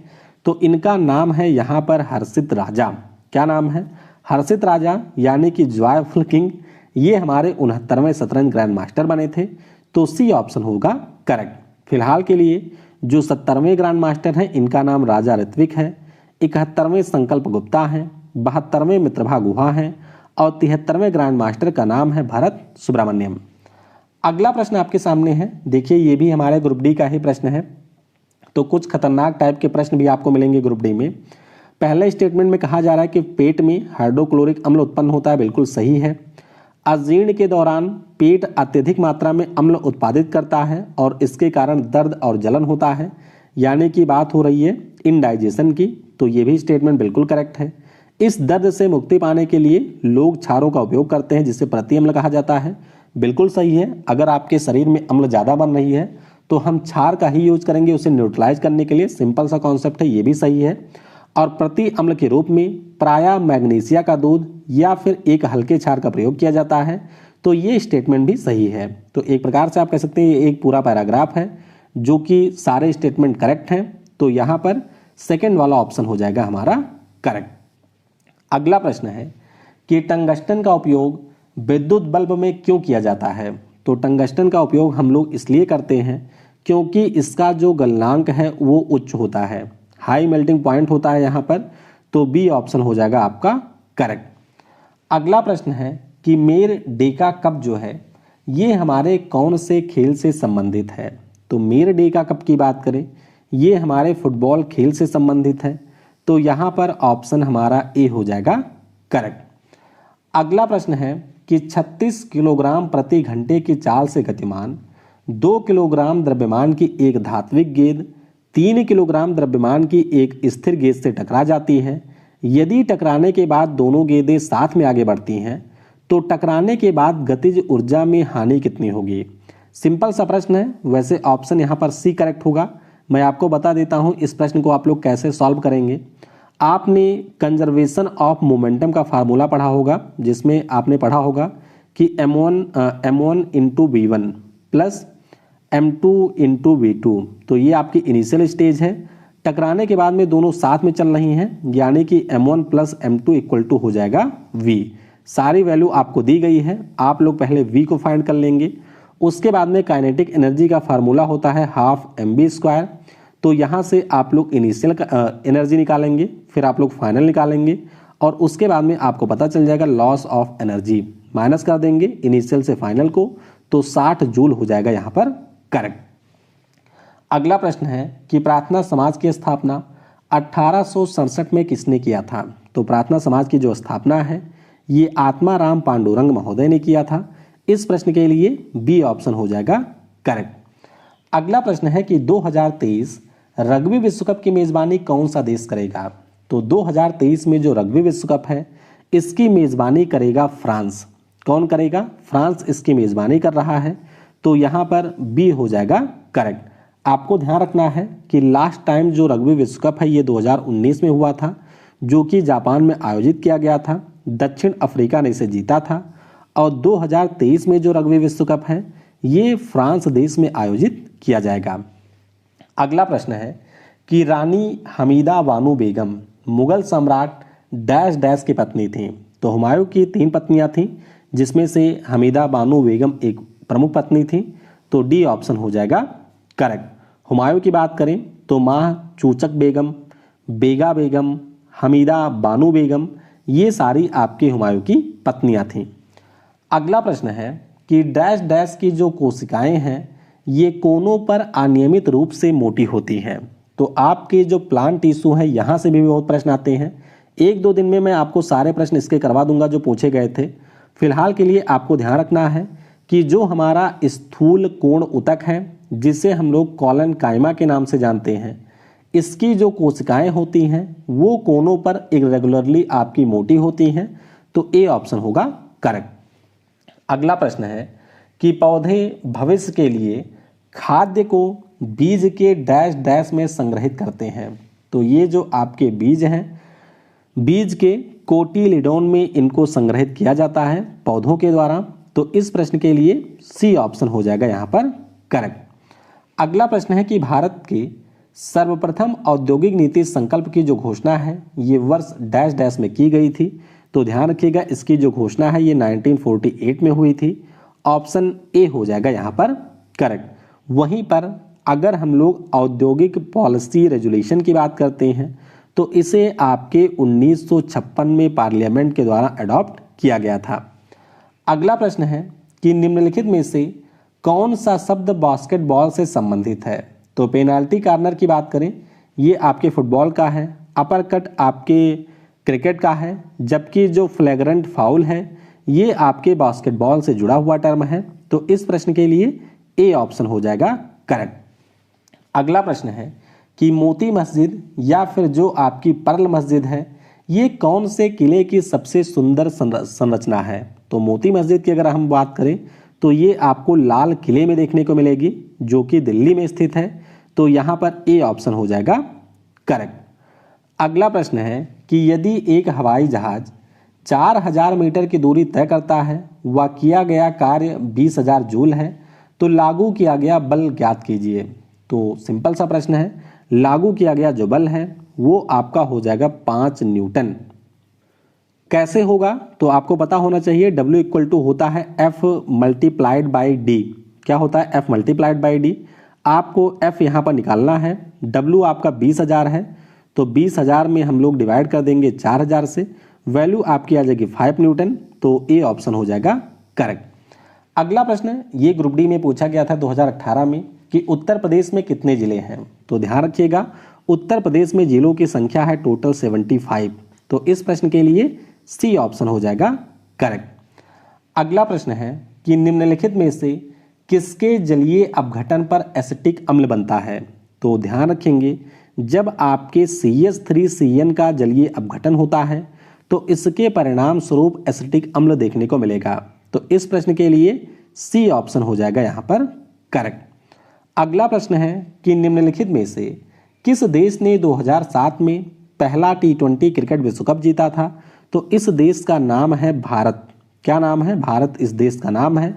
तो इनका नाम है यहाँ पर हर्षित राजा। क्या नाम है? हर्षित राजा यानी कि जॉयफुल किंग। ये हमारे 69वें शतरंज ग्रैंड मास्टर बने थे, तो सी ऑप्शन होगा करेक्ट। फिलहाल के लिए जो 70वें ग्रैंड मास्टर हैं इनका नाम राजा ऋत्विक है, 71वें संकल्प गुप्ता हैं, 72वें मित्रभा गुहा हैं और 73वें ग्रैंड मास्टर का नाम है भरत सुब्रमण्यम। अगला प्रश्न आपके सामने है, देखिए ये भी हमारे ग्रुप डी का ही प्रश्न है। तो कुछ खतरनाक टाइप के प्रश्न भी आपको मिलेंगे ग्रुप डी में। पहले स्टेटमेंट में कहा जा रहा है कि पेट में हाइड्रोक्लोरिक अम्ल उत्पन्न होता है, बिल्कुल सही है। अजीर्ण के दौरान पेट अत्यधिक मात्रा में अम्ल उत्पादित करता है और इसके कारण दर्द और जलन होता है, यानी कि बात हो रही है इनडाइजेशन की। तो ये भी स्टेटमेंट बिल्कुल करेक्ट है। इस दर्द से मुक्ति पाने के लिए लोग क्षारों का उपयोग करते हैं, जिसे प्रति अम्ल कहा जाता है, बिल्कुल सही है। अगर आपके शरीर में अम्ल ज़्यादा बन रही है तो हम क्षार का ही यूज करेंगे उसे न्यूट्रलाइज करने के लिए, सिंपल सा कॉन्सेप्ट है, ये भी सही है। और प्रति अम्ल के रूप में प्रायः मैग्नीशिया का दूध या फिर एक हल्के क्षार का प्रयोग किया जाता है, तो ये स्टेटमेंट भी सही है। तो एक प्रकार से आप कह सकते हैं ये एक पूरा पैराग्राफ है जो कि सारे स्टेटमेंट करेक्ट हैं। तो यहाँ पर सेकेंड वाला ऑप्शन हो जाएगा हमारा करेक्ट। अगला प्रश्न है कि टंगस्टन का उपयोग विद्युत बल्ब में क्यों किया जाता है। तो टंगस्टन का उपयोग हम लोग इसलिए करते हैं क्योंकि इसका जो गलनांक है वो उच्च होता है, हाई मेल्टिंग पॉइंट होता है यहाँ पर। तो बी ऑप्शन हो जाएगा आपका करेक्ट। अगला प्रश्न है कि मेर डेका कप जो है ये हमारे कौन से खेल से संबंधित है। तो मेर डेका कप की बात करें, ये हमारे फुटबॉल खेल से संबंधित है। तो यहाँ पर ऑप्शन हमारा ए हो जाएगा करेक्ट। अगला प्रश्न है कि 36 किलोग्राम प्रति घंटे की चाल से गतिमान 2 किलोग्राम द्रव्यमान की एक धात्विक गेंद 3 किलोग्राम द्रव्यमान की एक स्थिर गेंद से टकरा जाती है। यदि टकराने के बाद दोनों गेंदें साथ में आगे बढ़ती हैं तो टकराने के बाद गतिज ऊर्जा में हानि कितनी होगी। सिंपल सा प्रश्न है, वैसे ऑप्शन यहाँ पर सी करेक्ट होगा। मैं आपको बता देता हूँ इस प्रश्न को आप लोग कैसे सॉल्व करेंगे। आपने कंजर्वेशन ऑफ मोमेंटम का फार्मूला पढ़ा होगा, जिसमें आपने पढ़ा होगा कि m1 into v1 plus m2 into v2। तो ये आपकी इनिशियल स्टेज है। टकराने के बाद में दोनों साथ में चल रही हैं, यानी कि m1 plus m2 equal to हो जाएगा v। सारी वैल्यू आपको दी गई है, आप लोग पहले v को फाइंड कर लेंगे। उसके बाद में काइनेटिक एनर्जी का फार्मूला होता है हाफ mv²। तो यहाँ से आप लोग इनिशियल एनर्जी निकालेंगे, फिर आप लोग फाइनल निकालेंगे और उसके बाद में आपको पता चल जाएगा लॉस ऑफ एनर्जी, माइनस कर देंगे इनिशियल से फाइनल को, तो 60 जूल हो जाएगा यहाँ पर करेक्ट। अगला प्रश्न है कि प्रार्थना समाज की स्थापना 1867 में किसने किया था। तो प्रार्थना समाज की जो स्थापना है ये आत्माराम पांडुरंग महोदय ने किया था। इस प्रश्न के लिए बी ऑप्शन हो जाएगा करेक्ट। अगला प्रश्न है कि 2023 रग्बी विश्व कप की मेजबानी कौन सा देश करेगा। तो 2023 में जो रग्बी विश्व कप है इसकी मेजबानी करेगा फ्रांस। कौन करेगा? फ्रांस इसकी मेजबानी कर रहा है। तो यहाँ पर बी हो जाएगा करेक्ट। आपको ध्यान रखना है कि लास्ट टाइम जो रग्बी विश्व कप है ये 2019 में हुआ था, जो कि जापान में आयोजित किया गया था। दक्षिण अफ्रीका ने इसे जीता था। और 2023 में जो रग्बी विश्व कप है ये फ्रांस देश में आयोजित किया जाएगा। अगला प्रश्न है कि रानी हमीदा बानो बेगम मुगल सम्राट डैश डैश की पत्नी थी। तो हुमायूं की 3 पत्नियां थीं, जिसमें से हमीदा बानो बेगम एक प्रमुख पत्नी थी। तो डी ऑप्शन हो जाएगा करेक्ट। हुमायूं की बात करें तो माँ चूचक बेगम, बेगा बेगम, हमीदा बानो बेगम, ये सारी आपके हुमायूं की पत्नियां थीं। अगला प्रश्न है कि डैश डैश की जो कोशिकाएं हैं ये कोनों पर अनियमित रूप से मोटी होती हैं। तो आपके जो प्लांट टिश्यू है यहाँ से भी बहुत प्रश्न आते हैं। 1-2 दिन में मैं आपको सारे प्रश्न इसके करवा दूंगा जो पूछे गए थे। फिलहाल के लिए आपको ध्यान रखना है कि जो हमारा स्थूल कोण ऊतक है, जिसे हम लोग कॉलन काइमा के नाम से जानते हैं, इसकी जो कोशिकाएं होती हैं वो कोनों पर इरेगुलरली आपकी मोटी होती हैं। तो ए ऑप्शन होगा करेक्ट। अगला प्रश्न है कि पौधे भविष्य के लिए खाद्य को बीज के डैश डैश में संग्रहित करते हैं। तो ये जो आपके बीज हैं, बीज के कोटिलिडोन में इनको संग्रहित किया जाता है पौधों के द्वारा। तो इस प्रश्न के लिए सी ऑप्शन हो जाएगा यहाँ पर करेक्ट। अगला प्रश्न है कि भारत के सर्वप्रथम औद्योगिक नीति संकल्प की जो घोषणा है ये वर्ष डैश डैश में की गई थी। तो ध्यान रखिएगा इसकी जो घोषणा है ये 1948 में हुई थी। ऑप्शन ए हो जाएगा यहाँ पर करेक्ट। वहीं पर अगर हम लोग औद्योगिक पॉलिसी रेजुलेशन की बात करते हैं तो इसे आपके 1956 में पार्लियामेंट के द्वारा अडॉप्ट किया गया था। अगला प्रश्न है कि निम्नलिखित में से कौन सा शब्द बास्केटबॉल से संबंधित है? तो पेनाल्टी कॉर्नर की बात करें, ये आपके फुटबॉल का है। अपर कट आपके क्रिकेट का है, जबकि जो फ्लैग्रेंट फाउल है ये आपके बास्केटबॉल से जुड़ा हुआ टर्म है। तो इस प्रश्न के लिए ए ऑप्शन हो जाएगा करेक्ट। अगला प्रश्न है कि मोती मस्जिद या फिर जो आपकी पर्ल मस्जिद है ये कौन से किले की सबसे सुंदर संरचना है? तो मोती मस्जिद की अगर हम बात करें तो ये आपको लाल किले में देखने को मिलेगी जो कि दिल्ली में स्थित है। तो यहाँ पर ए ऑप्शन हो जाएगा करेक्ट। अगला प्रश्न है कि यदि एक हवाई जहाज 4000 मीटर की दूरी तय करता है व किया गया कार्य 20,000 जूल है तो लागू किया गया बल ज्ञात कीजिए। तो सिंपल सा प्रश्न है, लागू किया गया जो बल है वो आपका हो जाएगा 5 न्यूटन। कैसे होगा? तो आपको पता होना चाहिए W इक्वल टू होता है F मल्टीप्लाइड बाई D। क्या होता है? F multiplied by D। आपको F यहाँ पर निकालना है। W आपका 20,000 है तो 20,000 में हम लोग डिवाइड कर देंगे 4,000 से, वैल्यू आपकी आ जाएगी 5 न्यूटन। तो ए ऑप्शन हो जाएगा करेक्ट। अगला प्रश्न ये ग्रुप डी में पूछा गया था 2018 में कि उत्तर प्रदेश में कितने जिले हैं? तो ध्यान रखिएगा उत्तर प्रदेश में जिलों की संख्या है टोटल 75। तो इस प्रश्न के लिए सी ऑप्शन हो जाएगा करेक्ट। अगला प्रश्न है कि निम्नलिखित में से किसके जलीय अपघटन पर एसिटिक अम्ल बनता है? तो ध्यान रखेंगे जब आपके CH3CN का जलीय अपघटन होता है तो इसके परिणाम स्वरूप एसिटिक अम्ल देखने को मिलेगा। तो इस प्रश्न के लिए सी ऑप्शन हो जाएगा यहाँ पर करेक्ट। अगला प्रश्न है कि निम्नलिखित में से किस देश ने 2007 में पहला T20 क्रिकेट विश्व कप जीता था? तो इस देश का नाम है भारत। क्या नाम है? भारत इस देश का नाम है।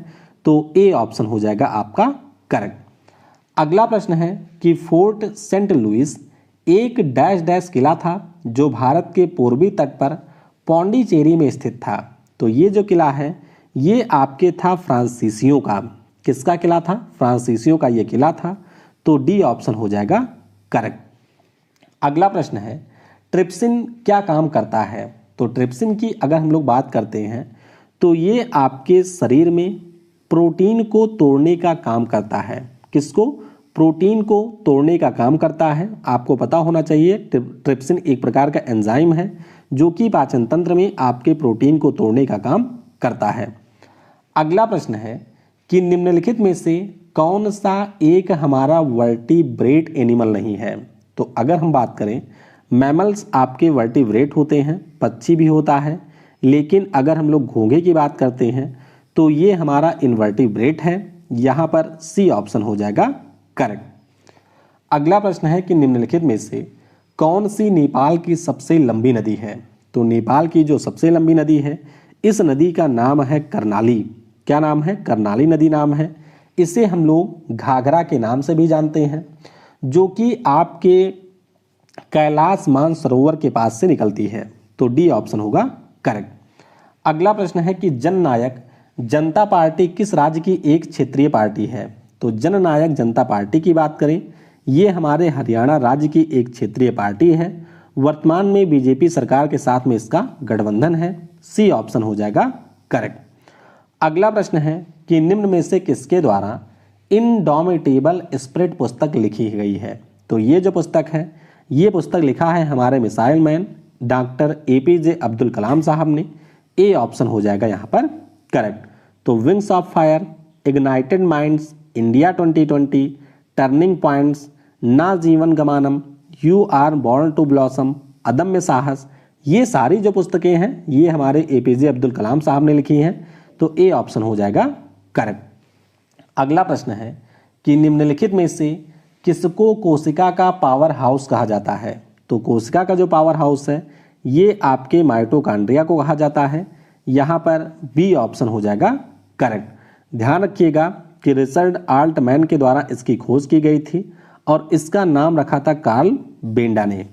तो ए ऑप्शन हो जाएगा आपका करेक्ट। अगला प्रश्न है कि फोर्ट सेंट लुइस एक डैश डैश किला था जो भारत के पूर्वी तट पर पौंडीचेरी में स्थित था। तो ये जो किला है ये आपके था फ्रांसीसियों का। किसका किला था? फ्रांसीसियों का ये किला था। तो डी ऑप्शन हो जाएगा करेक्ट। अगला प्रश्न है ट्रिप्सिन क्या काम करता है? तो ट्रिप्सिन की अगर हम लोग बात करते हैं तो ये आपके शरीर में प्रोटीन को तोड़ने का काम करता है। किसको? प्रोटीन को तोड़ने का काम करता है। आपको पता होना चाहिए ट्रिप्सिन एक प्रकार का एंजाइम है जो कि पाचन तंत्र में आपके प्रोटीन को तोड़ने का काम करता है। अगला प्रश्न है कि निम्नलिखित में से कौन सा एक हमारा वर्टिब्रेट एनिमल नहीं है? तो अगर हम बात करें मैमल्स आपके वर्टिब्रेट होते हैं, पक्षी भी होता है, लेकिन अगर हम लोग घोंघे की बात करते हैं तो ये हमारा इनवर्टिब्रेट है। यहाँ पर सी ऑप्शन हो जाएगा करेक्ट। अगला प्रश्न है कि निम्नलिखित में से कौन सी नेपाल की सबसे लंबी नदी है? तो नेपाल की जो सबसे लंबी नदी है इस नदी का नाम है कर्णाली। क्या नाम है? कर्णाली नदी नाम है। इसे हम लोग घाघरा के नाम से भी जानते हैं जो कि आपके कैलाश मानसरोवर के पास से निकलती है। तो डी ऑप्शन होगा करेक्ट। अगला प्रश्न है कि जननायक जनता पार्टी किस राज्य की एक क्षेत्रीय पार्टी है? तो जननायक जनता पार्टी की बात करें ये हमारे हरियाणा राज्य की एक क्षेत्रीय पार्टी है। वर्तमान में बीजेपी सरकार के साथ में इसका गठबंधन है। सी ऑप्शन हो जाएगा करेक्ट। अगला प्रश्न है कि निम्न में से किसके द्वारा इनडोमिटेबल स्पिरिट पुस्तक लिखी गई है? तो ये जो पुस्तक है ये पुस्तक लिखा है हमारे missile man doctor APJ Abdul Kalam साहब ने। ए ऑप्शन हो जाएगा यहाँ पर करेक्ट। तो wings of fire, ignited minds, India 2020, turning points, Na Jeevan Gamanam, you are born to blossom, Adamya Sahas, ये सारी जो पुस्तकें हैं ये हमारे APJ अब्दुल कलाम साहब ने लिखी हैं। तो ए ऑप्शन हो जाएगा करेक्ट। अगला प्रश्न है कि निम्नलिखित में से किसको कोशिका का पावर हाउस कहा जाता है? तो कोशिका का जो पावर हाउस है ये आपके माइटोकॉन्ड्रिया को कहा जाता है। यहाँ पर बी ऑप्शन हो जाएगा करेक्ट। ध्यान रखिएगा कि रिचर्ड आल्टमैन के द्वारा इसकी खोज की गई थी और इसका नाम रखा था कार्ल बेंडा ने।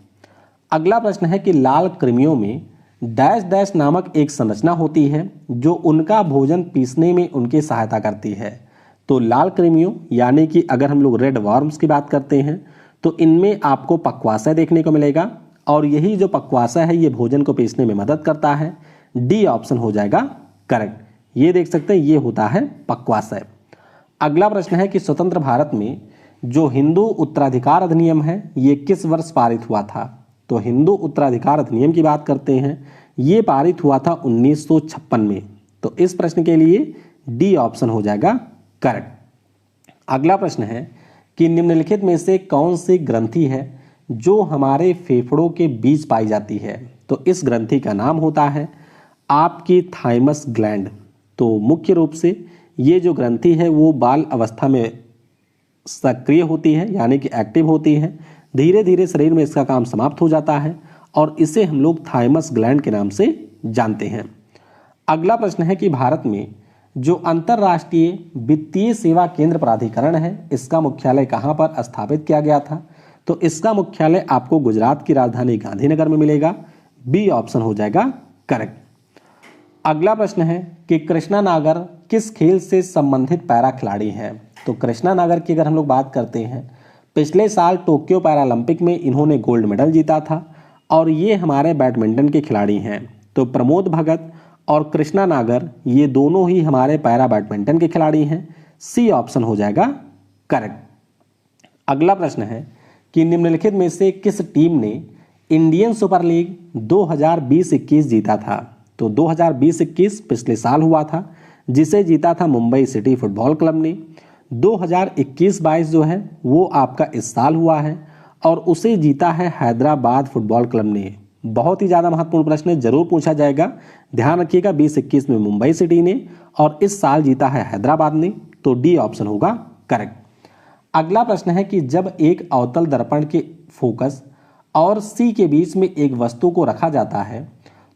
अगला प्रश्न है कि लाल कृमियों में डैश डैश नामक एक संरचना होती है जो उनका भोजन पीसने में उनकी सहायता करती है। तो लाल कृमियों यानी कि अगर हम लोग रेड वर्म्स की बात करते हैं तो इनमें आपको पक्वाशय देखने को मिलेगा और यही जो पक्वाशय है ये भोजन को पीसने में मदद करता है। डी ऑप्शन हो जाएगा करेक्ट। ये देख सकते हैं ये होता है पक्वाशय। अगला प्रश्न है कि स्वतंत्र भारत में जो हिंदू उत्तराधिकार अधिनियम है ये किस वर्ष पारित हुआ था। तो हिंदू उत्तराधिकार अधिनियम की बात करते हैं, ये पारित हुआ था 1956 में। तो इस प्रश्न के लिए डी ऑप्शन हो जाएगा करेक्ट। अगला प्रश्न है कि निम्नलिखित में से कौन सी ग्रंथि है जो हमारे फेफड़ों के बीच पाई जाती है। तो इस ग्रंथि का नाम होता है आपकी थाइमस ग्लैंड। तो मुख्य रूप से ये जो ग्रंथि है वो बाल अवस्था में सक्रिय होती है, यानी कि एक्टिव होती है। धीरे धीरे शरीर में इसका काम समाप्त हो जाता है और इसे हम लोग थाइमस ग्लैंड के नाम से जानते हैं। अगला प्रश्न है कि भारत में जो अंतर्राष्ट्रीय वित्तीय सेवा केंद्र प्राधिकरण है इसका मुख्यालय कहाँ पर स्थापित किया गया था। तो इसका मुख्यालय आपको गुजरात की राजधानी गांधीनगर में मिलेगा। बी ऑप्शन हो जाएगा करेक्ट। अगला प्रश्न है कि कृष्णा नागर किस खेल से संबंधित पैरा खिलाड़ी हैं। तो कृष्णा नागर की अगर हम लोग बात करते हैं, पिछले साल टोक्यो पैरालंपिक में इन्होंने गोल्ड मेडल जीता था और ये हमारे बैडमिंटन के खिलाड़ी हैं। तो प्रमोद भगत और कृष्णा नागर ये दोनों ही हमारे पैरा बैडमिंटन के खिलाड़ी हैं। सी ऑप्शन हो जाएगा करेक्ट। अगला प्रश्न है कि निम्नलिखित में से किस टीम ने इंडियन सुपर लीग 2020-21 जीता था। तो 2020-21 पिछले साल हुआ था, जिसे जीता था मुंबई सिटी फुटबॉल क्लब ने। 2021-22 जो है वो आपका इस साल हुआ है और उसे जीता है हैदराबाद फुटबॉल क्लब ने। बहुत ही ज़्यादा महत्वपूर्ण प्रश्न है, जरूर पूछा जाएगा, ध्यान रखिएगा। 2021 में मुंबई सिटी ने और इस साल जीता है हैदराबाद ने। तो डी ऑप्शन होगा करेक्ट। अगला प्रश्न है कि जब एक अवतल दर्पण के फोकस और सी के बीच में एक वस्तु को रखा जाता है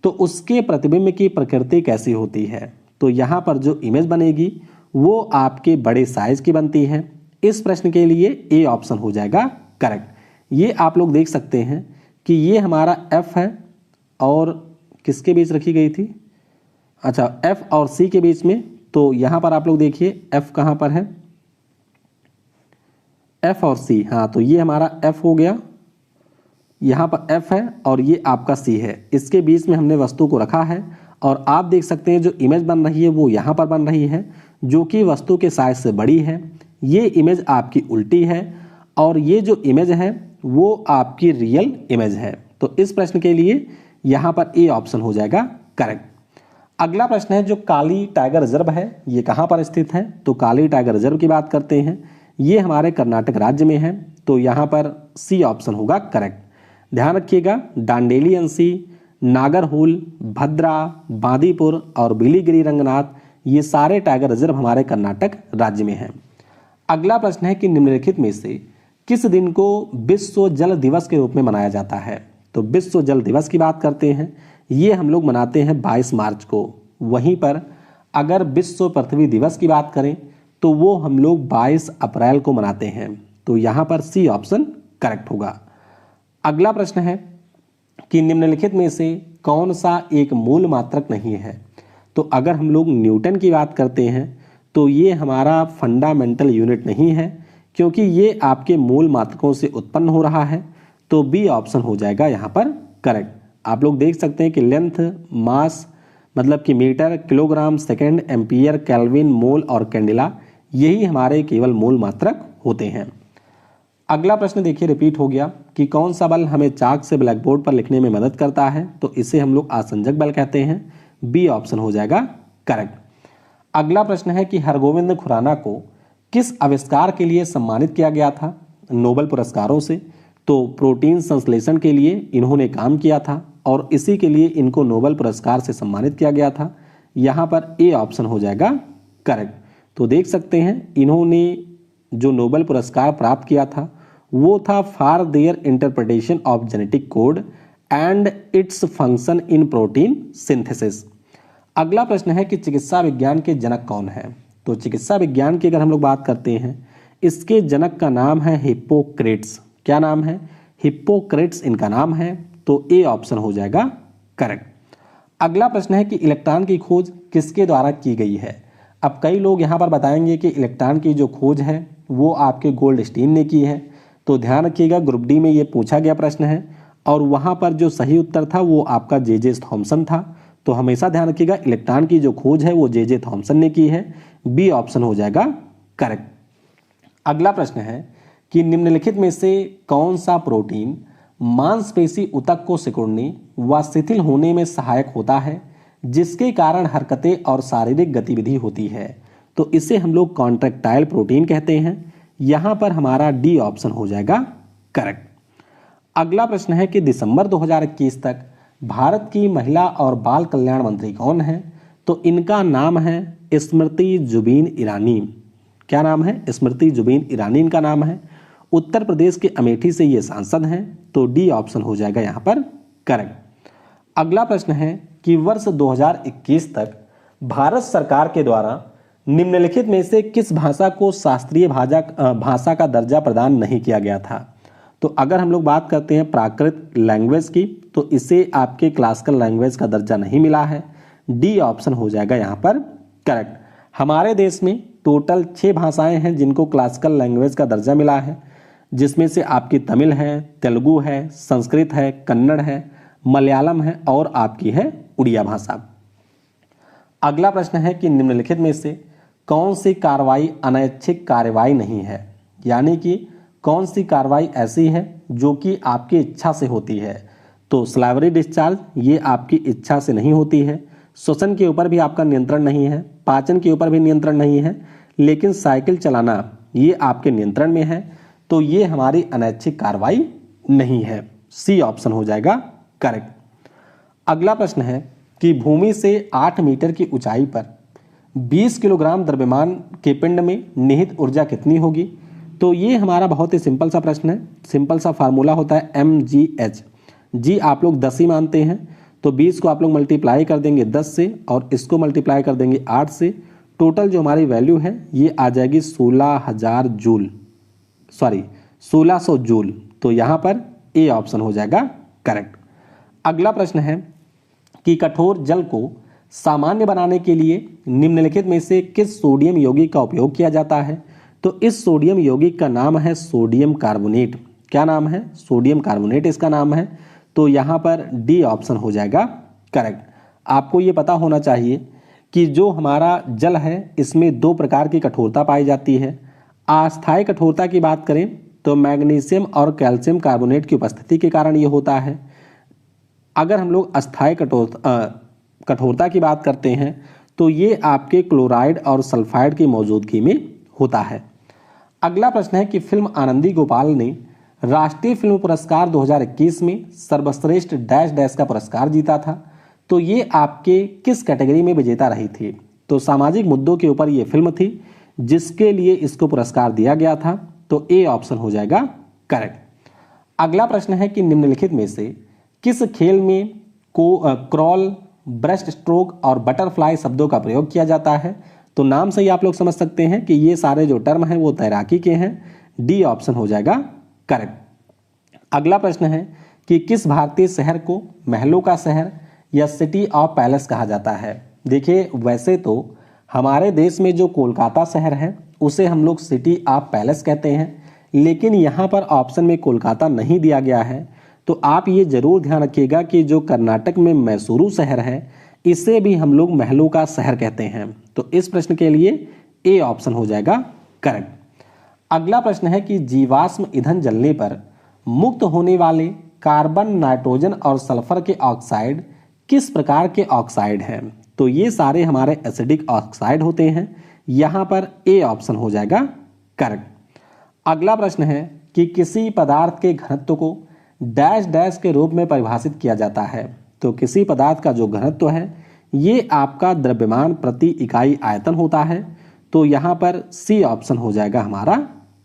तो उसके प्रतिबिंब की प्रकृति कैसी होती है। तो यहाँ पर जो इमेज बनेगी वो आपके बड़े साइज की बनती है। इस प्रश्न के लिए ए ऑप्शन हो जाएगा करेक्ट। ये आप लोग देख सकते हैं कि ये हमारा एफ है और किसके बीच रखी गई थी, अच्छा एफ और सी के बीच में। तो यहाँ पर आप लोग देखिए एफ कहाँ पर है, एफ और सी, हाँ तो ये हमारा एफ हो गया, यहाँ पर एफ है और ये आपका सी है। इसके बीच में हमने वस्तु को रखा है और आप देख सकते हैं जो इमेज बन रही है वो यहाँ पर बन रही है, जो कि वस्तु के साइज से बड़ी है। ये इमेज आपकी उल्टी है और ये जो इमेज है वो आपकी रियल इमेज है। तो इस प्रश्न के लिए यहाँ पर ए ऑप्शन हो जाएगा करेक्ट। अगला प्रश्न है जो काली टाइगर रिजर्व है ये कहाँ पर स्थित है। तो काली टाइगर रिजर्व की बात करते हैं, ये हमारे कर्नाटक राज्य में है। तो यहाँ पर सी ऑप्शन होगा करेक्ट। ध्यान रखिएगा, डांडेली अंसी, नागरहोल, भद्रा, बांदीपुर और बिलीगिरी रंगनाथ ये सारे टाइगर रिजर्व हमारे कर्नाटक राज्य में हैं। अगला प्रश्न है कि निम्नलिखित में से किस दिन को विश्व जल दिवस के रूप में मनाया जाता है। तो विश्व जल दिवस की बात करते हैं, ये हम लोग मनाते हैं 22 मार्च को। वहीं पर अगर विश्व पृथ्वी दिवस की बात करें तो वो हम लोग 22 अप्रैल को मनाते हैं। तो यहाँ पर सी ऑप्शन करेक्ट होगा। अगला प्रश्न है कि निम्नलिखित में से कौन सा एक मूल मात्रक नहीं है। तो अगर हम लोग न्यूटन की बात करते हैं तो ये हमारा फंडामेंटल यूनिट नहीं है, क्योंकि ये आपके मूल मात्रकों से उत्पन्न हो रहा है। तो बी ऑप्शन हो जाएगा यहाँ पर करेक्ट। आप लोग देख सकते हैं कि लेंथ, मास मतलब कि metre, kilogram, second, ampere, kelvin, mole और कैंडिला यही हमारे केवल मूल मात्रक होते हैं। अगला प्रश्न देखिए रिपीट हो गया कि कौन सा बल हमें चाक से ब्लैक बोर्ड पर लिखने में मदद करता है। तो इसे हम लोग आसंजक बल कहते हैं। बी ऑप्शन हो जाएगा करेक्ट। अगला प्रश्न है कि हरगोविंद खुराना को किस आविष्कार के लिए सम्मानित किया गया था नोबेल पुरस्कारों से। तो प्रोटीन संश्लेषण के लिए इन्होंने काम किया था और इसी के लिए इनको नोबेल पुरस्कार से सम्मानित किया गया था। यहाँ पर ए ऑप्शन हो जाएगा करेक्ट। तो देख सकते हैं इन्होंने जो नोबेल पुरस्कार प्राप्त किया था वो था for their interpretation of genetic code and its function in protein synthesis. अगला प्रश्न है कि चिकित्सा विज्ञान के जनक कौन है। तो चिकित्सा विज्ञान की अगर हम लोग बात करते हैं, इसके जनक का नाम है हिप्पोक्रेट्स। क्या नाम है? हिप्पोक्रेट्स इनका नाम है। तो ए ऑप्शन हो जाएगा करेक्ट। अगला प्रश्न है कि इलेक्ट्रॉन की खोज किसके द्वारा की गई है। अब कई लोग यहाँ पर बताएंगे कि इलेक्ट्रॉन की जो खोज है वो आपके गोल्डस्टीन ने की है। तो ध्यान रखिएगा, ग्रुप डी में ये पूछा गया प्रश्न है और वहाँ पर जो सही उत्तर था वो आपका जे थॉमसन था। तो हमेशा ध्यान रखिएगा, इलेक्ट्रॉन की जो खोज है वो जे थॉमसन ने की है। बी ऑप्शन हो जाएगा करेक्ट। अगला प्रश्न है कि निम्नलिखित में से कौन सा प्रोटीन मांसपेशी ऊतक को सिकुड़ने व शिथिल होने में सहायक होता है, जिसके कारण हरकतें और शारीरिक गतिविधि होती है। तो इसे हम लोग कॉन्ट्रैक्टाइल प्रोटीन कहते हैं। यहां पर हमारा डी ऑप्शन हो जाएगा करेक्ट। अगला प्रश्न है कि दिसंबर 2021 तक भारत की महिला और बाल कल्याण मंत्री कौन है? तो इनका नाम है स्मृति जुबिन ईरानी। क्या नाम है? स्मृति जुबिन ईरानी इनका नाम है। उत्तर प्रदेश के अमेठी से ये सांसद हैं। तो डी ऑप्शन हो जाएगा यहाँ पर करेक्ट। अगला प्रश्न है कि वर्ष 2021 तक भारत सरकार के द्वारा निम्नलिखित में से किस भाषा को शास्त्रीय भाषा का दर्जा प्रदान नहीं किया गया था? तो अगर हम लोग बात करते हैं प्राकृत लैंग्वेज की, तो इसे आपके क्लासिकल लैंग्वेज का दर्जा नहीं मिला है। डी ऑप्शन हो जाएगा यहाँ पर करेक्ट। हमारे देश में टोटल 6 भाषाएं हैं जिनको क्लासिकल लैंग्वेज का दर्जा मिला है, जिसमें से आपकी तमिल है, तेलुगु है, संस्कृत है, कन्नड़ है, मलयालम है और आपकी है उड़िया भाषा। अगला प्रश्न है कि निम्नलिखित में से कौन सी कार्रवाई अनैच्छिक कार्रवाई नहीं है? यानी कि कौन सी कार्रवाई ऐसी है जो कि आपकी इच्छा से होती है? तो स्लाइवरी डिस्चार्ज ये आपकी इच्छा से नहीं होती है। श्वसन के ऊपर भी आपका नियंत्रण नहीं है, पाचन के ऊपर भी नियंत्रण नहीं है, लेकिन साइकिल चलाना ये आपके नियंत्रण में है। तो ये हमारी अनैच्छिक कार्रवाई नहीं है। सी ऑप्शन हो जाएगा करेक्ट। अगला प्रश्न है कि भूमि से 8 मीटर की ऊंचाई पर 20 किलोग्राम द्रव्यमान के पिंड में निहित ऊर्जा कितनी होगी? तो ये हमारा बहुत ही सिंपल सा प्रश्न है। सिंपल सा फार्मूला होता है mgh। जी आप लोग 10 ही मानते हैं, तो 20 को आप लोग मल्टीप्लाई कर देंगे 10 से और इसको मल्टीप्लाई कर देंगे 8 से। टोटल जो हमारी वैल्यू है ये आ जाएगी 16,000 जूल, सॉरी 1600 जूल। तो यहाँ पर ए ऑप्शन हो जाएगा करेक्ट। अगला प्रश्न है कि कठोर जल को सामान्य बनाने के लिए निम्नलिखित में से किस सोडियम यौगिक का उपयोग किया जाता है? तो इस सोडियम यौगिक का नाम है सोडियम कार्बोनेट। क्या नाम है? सोडियम कार्बोनेट इसका नाम है। तो यहाँ पर डी ऑप्शन हो जाएगा करेक्ट। आपको ये पता होना चाहिए कि जो हमारा जल है इसमें 2 प्रकार की कठोरता पाई जाती है। अस्थायी कठोरता की बात करें तो मैग्नीशियम और कैल्शियम कार्बोनेट की उपस्थिति के कारण ये होता है। अगर हम लोग अस्थायी कठोरता की बात करते हैं तो ये आपके क्लोराइड और सल्फाइड की मौजूदगी में होता है। अगला प्रश्न है कि फिल्म आनंदी गोपाल ने राष्ट्रीय फिल्म पुरस्कार 2021 में सर्वश्रेष्ठ डैश डैश का पुरस्कार जीता था। तो ये आपके किस कैटेगरी में विजेता रही थी? तो सामाजिक मुद्दों के ऊपर ये फिल्म थी जिसके लिए इसको पुरस्कार दिया गया था। तो ए ऑप्शन हो जाएगा करेक्ट। अगला प्रश्न है कि निम्नलिखित में से किस खेल में क्रॉल, ब्रेस्ट स्ट्रोक और बटरफ्लाई शब्दों का प्रयोग किया जाता है? तो नाम से ही आप लोग समझ सकते हैं कि ये सारे जो टर्म हैं वो तैराकी के हैं। डी ऑप्शन हो जाएगा करेक्ट। अगला प्रश्न है कि किस भारतीय शहर को महलों का शहर या सिटी ऑफ पैलेस कहा जाता है? देखिए वैसे तो हमारे देश में जो कोलकाता शहर है उसे हम लोग सिटी ऑफ पैलेस कहते हैं, लेकिन यहाँ पर ऑप्शन में कोलकाता नहीं दिया गया है। तो आप ये जरूर ध्यान रखिएगा कि जो कर्नाटक में मैसूरू शहर है इसे भी हम लोग महलों का शहर कहते हैं। तो इस प्रश्न के लिए ए ऑप्शन हो जाएगा करेक्ट। अगला प्रश्न है कि जीवाश्म ईंधन जलने पर मुक्त होने वाले कार्बन, नाइट्रोजन और सल्फर के ऑक्साइड किस प्रकार के ऑक्साइड हैं? तो ये सारे हमारे एसिडिक ऑक्साइड होते हैं। यहाँ पर ए ऑप्शन हो जाएगा करेक्ट। अगला प्रश्न है कि किसी पदार्थ के घनत्व को डैश डैश के रूप में परिभाषित किया जाता है। तो किसी पदार्थ का जो घनत्व है ये आपका द्रव्यमान प्रति इकाई आयतन होता है। तो यहाँ पर सी ऑप्शन हो जाएगा हमारा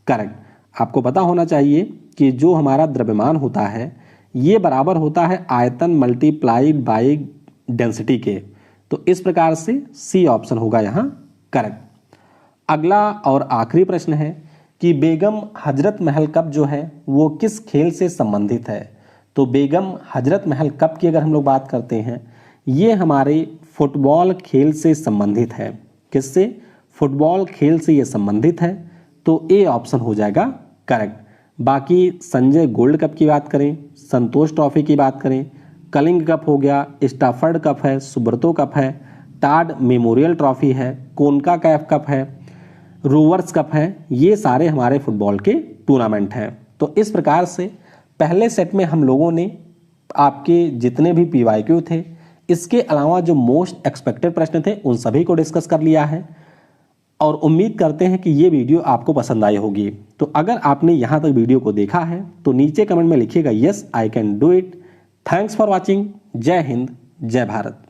करेक्ट। आपको पता होना चाहिए कि जो हमारा द्रव्यमान होता है ये बराबर होता है आयतन मल्टीप्लाइड बाई डेंसिटी के। तो इस प्रकार से सी ऑप्शन होगा यहाँ करेक्ट। अगला और आखिरी प्रश्न है कि बेगम हजरत महल कप जो है वो किस खेल से संबंधित है? तो बेगम हजरत महल कप की अगर हम लोग बात करते हैं ये हमारे फुटबॉल खेल से संबंधित है। किससे? फुटबॉल खेल से ये संबंधित है। तो ए ऑप्शन हो जाएगा करेक्ट। बाकी संजय गोल्ड कप की बात करें, संतोष ट्रॉफी की बात करें, कलिंग कप हो गया, स्टाफर्ड कप है, सुब्रतो कप है, टाड मेमोरियल ट्रॉफी है, कोनका कैफ कप है, रोवर्स कप है, ये सारे हमारे फुटबॉल के टूर्नामेंट हैं। तो इस प्रकार से पहले सेट में हम लोगों ने आपके जितने भी PYQ थे, इसके अलावा जो मोस्ट एक्सपेक्टेड प्रश्न थे उन सभी को डिस्कस कर लिया है और उम्मीद करते हैं कि ये वीडियो आपको पसंद आई होगी। तो अगर आपने यहाँ तक वीडियो को देखा है तो नीचे कमेंट में लिखिएगा yes I can do it. Thanks for watching. जय हिंद, जय भारत।